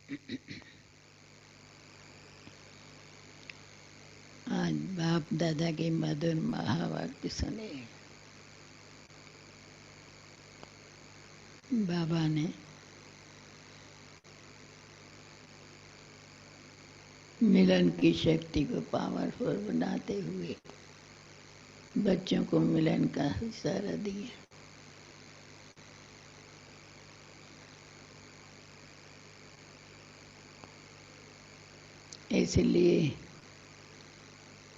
आज बाप दादा की मधुर महावाक्य सुने। बाबा ने मिलन की शक्ति को पावरफुल बनाते हुए बच्चों को मिलन का इशारा दिया। इसलिए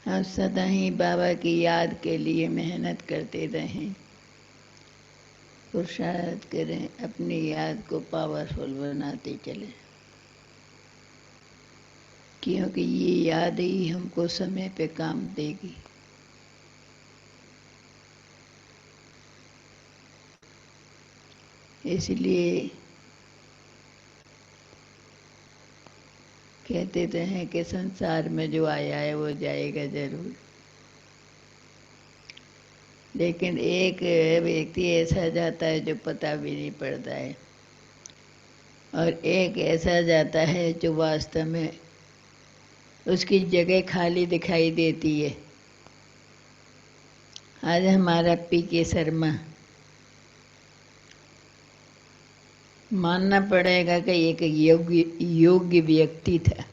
हम सदा ही बाबा की याद के लिए मेहनत करते रहें, पुरुषार्थ करें, अपनी याद को पावरफुल बनाते चलें, क्योंकि ये याद ही हमको समय पे काम देगी। इसलिए कहते तो हैं कि संसार में जो आया है वो जाएगा जरूर, लेकिन एक व्यक्ति ऐसा जाता है जो पता भी नहीं पड़ता है, और एक ऐसा जाता है जो वास्तव में उसकी जगह खाली दिखाई देती है। आज हमारा पीके शर्मा मानना पड़ेगा कि एक योग्य व्यक्ति था,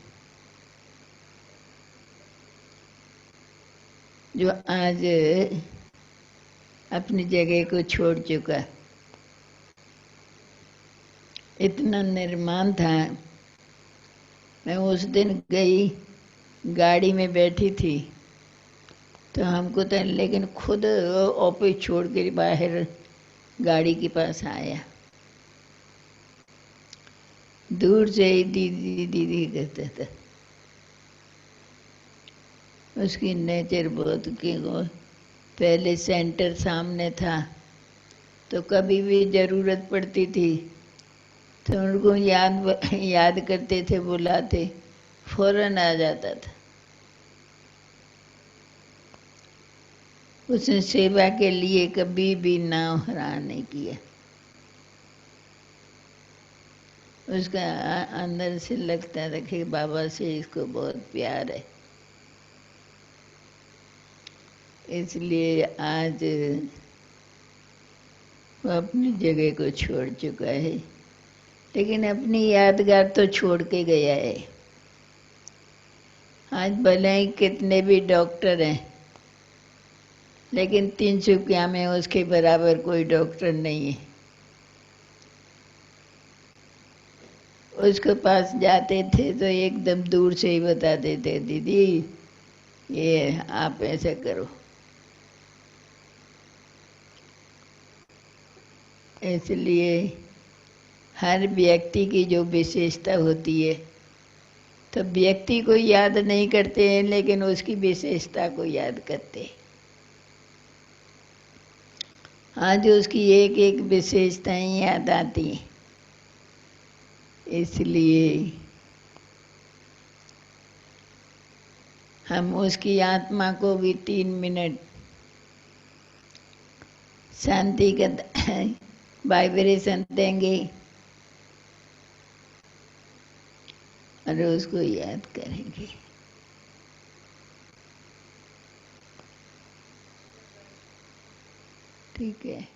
जो आज अपनी जगह को छोड़ चुका। इतना निर्माण था। मैं उस दिन गई, गाड़ी में बैठी थी, तो हमको तो, लेकिन खुद ऑफिस छोड़ के बाहर गाड़ी के पास आया। दूर से ही दीदी दीदी कहता था। उसकी नेचर बहुत की पहले सेंटर सामने था, तो कभी भी ज़रूरत पड़ती थी तो उनको याद करते थे, बुलाते, फौरन आ जाता था। उसने सेवा के लिए कभी भी नाम हराम नहीं किया। उसका अंदर से लगता था कि बाबा से इसको बहुत प्यार है। इसलिए आज वो अपनी जगह को छोड़ चुका है, लेकिन अपनी यादगार तो छोड़ के गया है। आज भले ही कितने भी डॉक्टर हैं, लेकिन तिनसुकिया में उसके बराबर कोई डॉक्टर नहीं है। उसके पास जाते थे तो एकदम दूर से ही बताते थे, दीदी ये आप ऐसे करो। इसलिए हर व्यक्ति की जो विशेषता होती है, तो व्यक्ति को याद नहीं करते हैं, लेकिन उसकी विशेषता को याद करते हैं। आज उसकी एक एक विशेषताएं याद आती हैं। इसलिए हम उसकी आत्मा को भी 3 मिनट शांति का वाइब्रेशन देंगे और उसको याद करेंगे। ठीक है।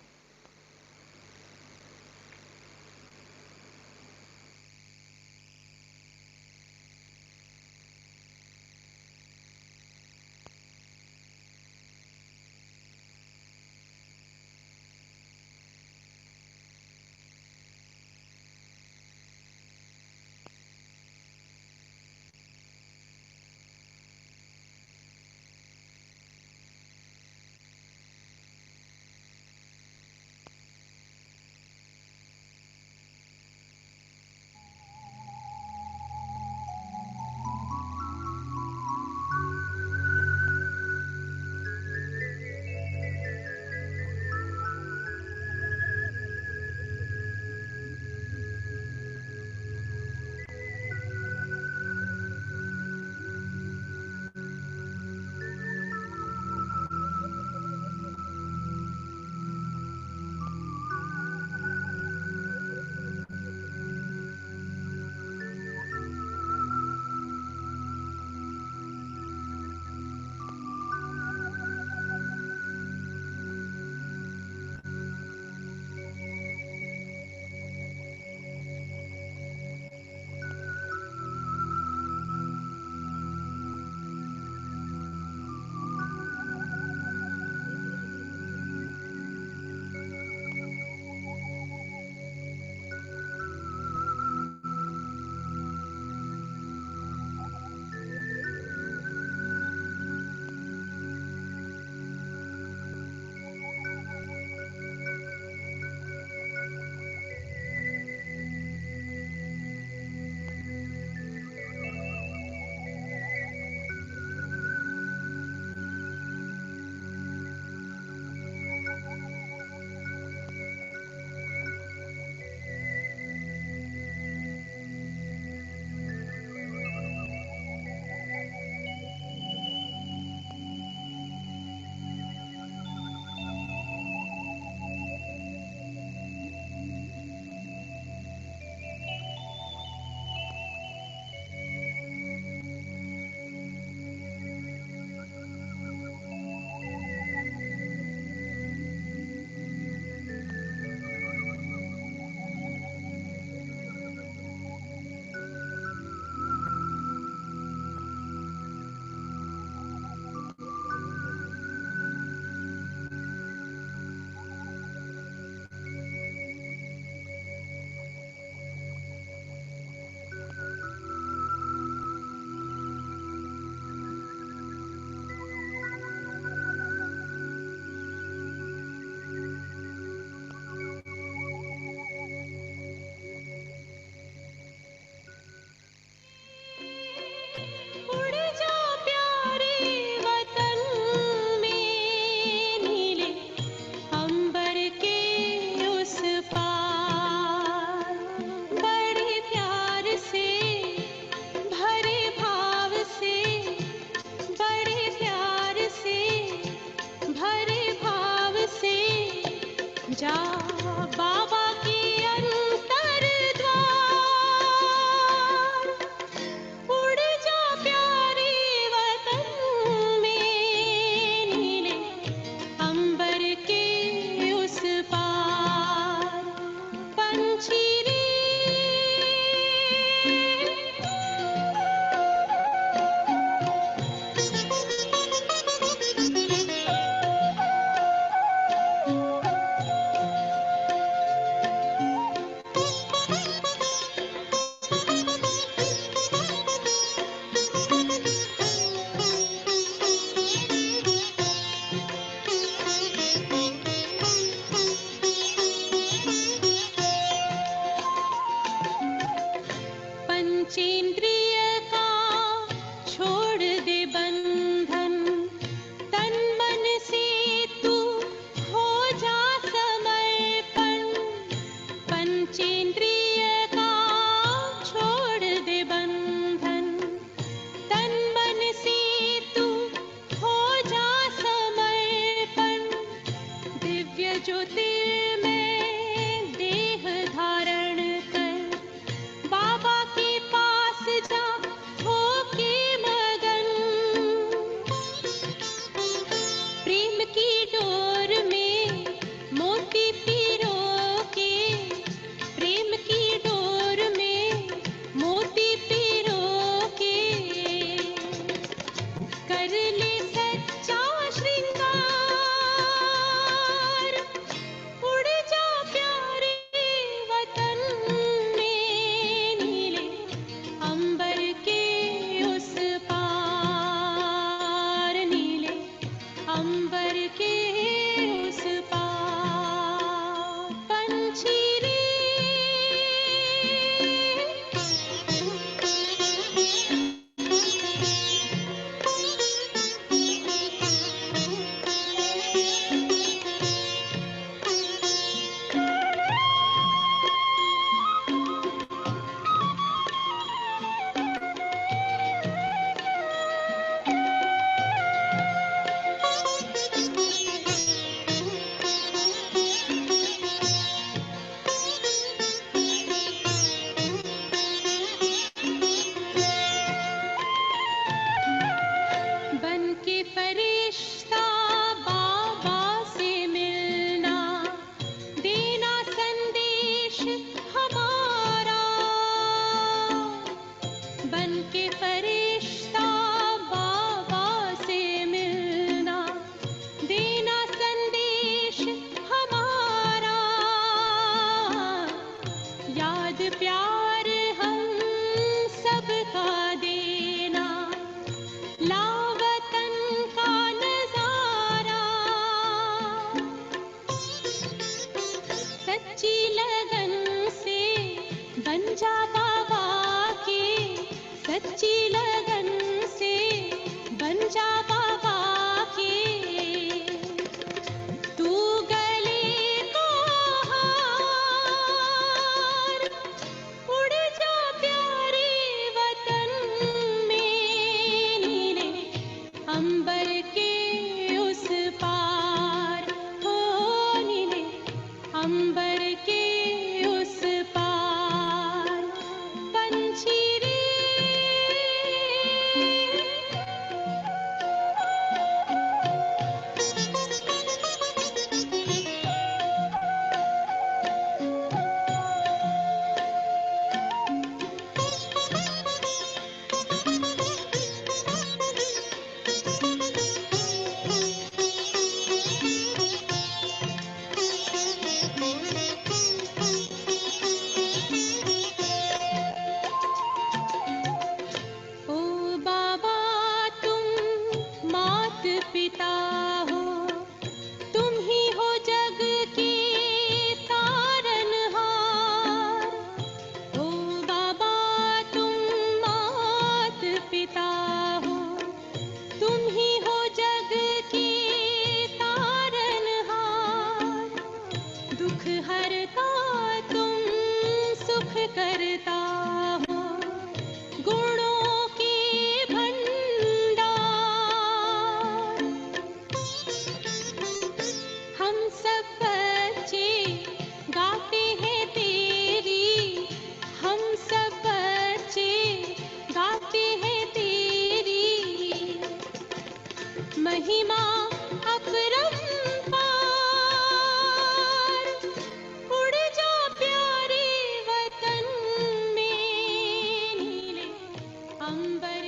इंद्रिय का छोड़ दे बंधन, तन मन से तू हो जा समर्पण। दिव्य ज्योतिर्मय देह धारण कर, बाबा के पास जा होके मगन। प्रेम की डोर में मोती पिरो के, प्रेम की डोर में मोती पिरो के, कर ले सच्चा श्रृंगार। उड़ जा प्यारे वतन में, नीले अंबर के उस पार, नीले अंबर के उस पार। पंछी रे बन के फरिश्ता बाबा से मिलना, देना संदेश हमारा। बन के फरिश्ता बाबा से मिलना, देना संदेश हमारा। याद प्यार हम सबका देना, लावतन का नजारा। सच्ची लगन से बन जा बाबा के, सच्ची लगन से बन जा बाबा के। तू गले को हार, उड़ जा प्यारे वतन में, नीले अंबर के उस पार। हो नीले अंबर के उस पार। पंछी रे ओ बाबा तुम मात पिता हो, तुम ही हो जग के तारनहार। ओ बाबा तुम मात पिता हो, तुम ही हो जग के तारनहार। दुख हरता तुम सुख करता हो, गुणों के भंडार। हम सब बच्चे गाते हैं तेरी, हम सब बच्चे गाते हैं तेरी महिमा अपरंपार। उड़ जा प्यारे वतन में, नीले अंबर